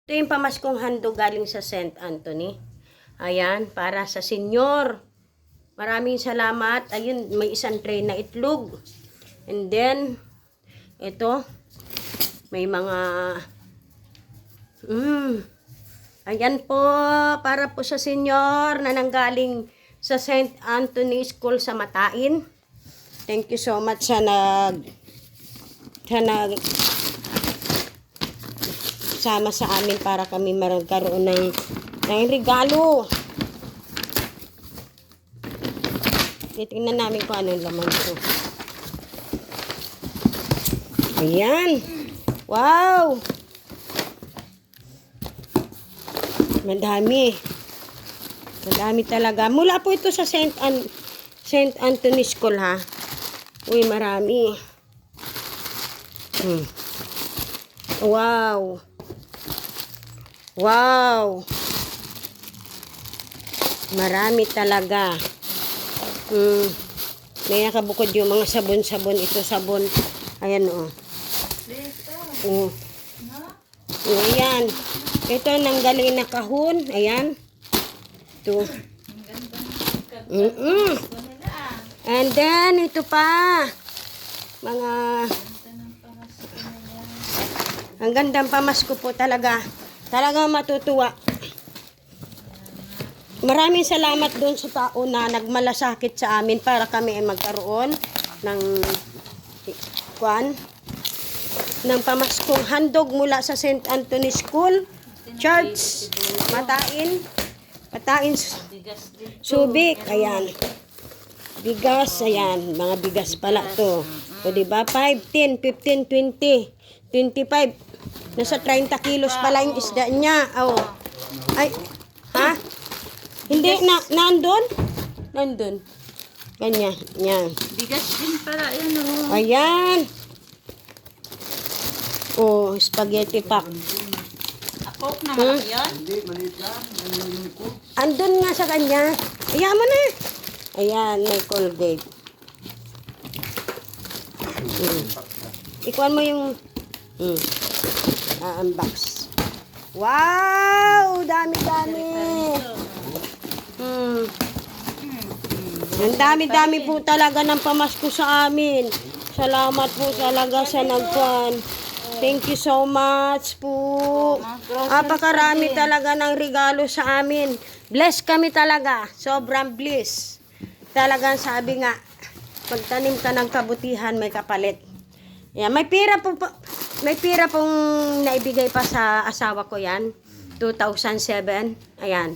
Ito yung pamaskong handog galing sa St. Anthony. Ayan, para sa senyor. Maraming salamat. Ayun, may isang tray na itlog. And then, ito, may mga, ayan po, para po sa senyor na nanggaling sa St. Anthony School sa Matain. Thank you so much sa sama sa amin para kami magkaroon ng regalo. Titingnan namin kung anong laman ito. Ayan. Wow! Madami. Madami talaga. Mula po ito sa St. Anthony School, ha? Uy, marami. Wow! Wow! Marami talaga. May nakabukod yung mga sabon-sabon. Ito sabon. Ayan, oh. Ayan. Ito nanggaling na kahon. Ayan. Ito. And then, ito pa. Mga... Ang gandang pamasko po talaga. Talagang matutuwa. Maraming salamat doon sa tao na nagmalasakit sa amin para kami ay magkaroon ng pamaskong handog mula sa St. Anthony School, Church, Matain, Subic, ayan. Bigas, ayan. Mga bigas pala to. O diba? 5, 10, 15, 20, 25. Nasa 30 kilos pala yung isda niya. Oh. Ay, ha? Hindi, nandun? Nandun. Ganyan, yan. Bigas din pala, yan o. Ayan. Oh, spaghetti pack. Ako, na malaki yan? Andun nga sa kanya. Ayan mo na. Ayan, may Colgate. Ikuan mo yung... unbox. Wow! Dami-dami. Ang dami-dami po talaga ng pamasko sa amin. Salamat po talaga sa nagkuhan. Thank you so much po. Napakarami talaga ng regalo sa amin. Bless kami talaga. Sobrang bless. Talagang sabi nga, pagtanim ka ng kabutihan, may kapalit. Yan, may pira pong naibigay pa sa asawa ko yan. 2007. Ayan.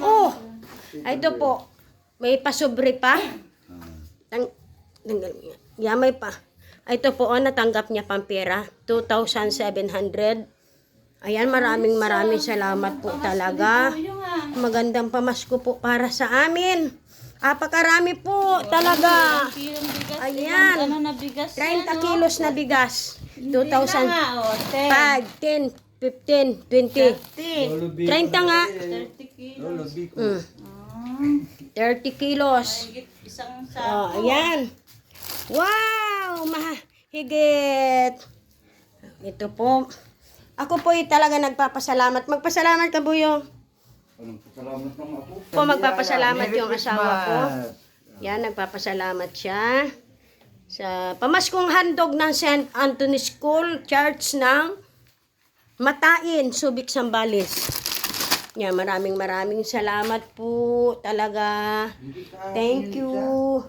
Oh, ito po. May pasobre pa. Yan, may pa. Ito po, natanggap niya pang pera. 2,700. Ayan, maraming salamat po talaga. Magandang pamasko po para sa amin. Apakarami po talaga. Ayan. 30 kilos na bigas. 2,000. 5, 10, 15, 20. 30 nga. 30 kilos. Oh, ayan. Wow! Mahigit. Ito po. Ako po talaga nagpapasalamat. Magpasalamat ka, Buyo. Po, magpapasalamat yung asawa ko. Yan, nagpapasalamat siya sa pamaskong handog ng St. Anthony School, Church ng Matain, Subic, Zambales. Yan, maraming salamat po talaga. Thank you.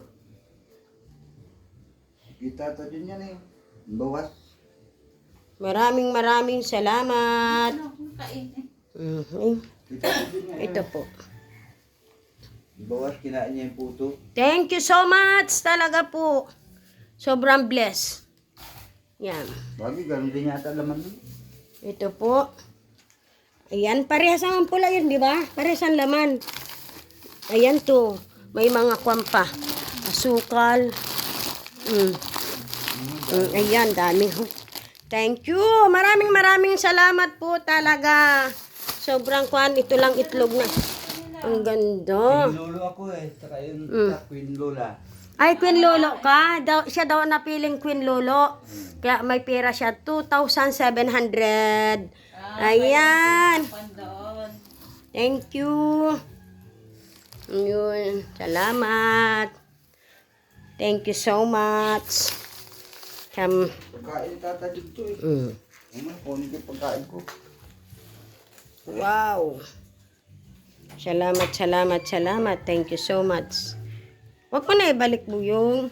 Kita to din yan eh. Bawas. Maraming salamat. Ito po. Bawas, kinain niya yung puto. Thank you so much talaga po. Sobrang bless. Yan. Bagay, gano'n din yata laman nun. Ito po. Ayan, parehas ang pula yun, di ba? Parehas ang laman. Ayan to. May mga kwampa. Asukal. Ayan, dami. Thank you. Maraming salamat po talaga. Sobrang kwan. Ito lang itlog na. Ang ganda. Queen Lolo ako eh. Saka yun, Queen Lola. Ay, Queen Lolo ka? Siya daw napiling Queen Lolo. Kaya may pera siya, 2,700. Ayan. Pandoon. Thank you. Yun. Salamat. Thank you so much. Pagkain tata dito eh. Ano, kunin ko yung pagkain ko. Wow. Salamat, salamat, salamat. Thank you so much. Huwag mo na ibalik mo yung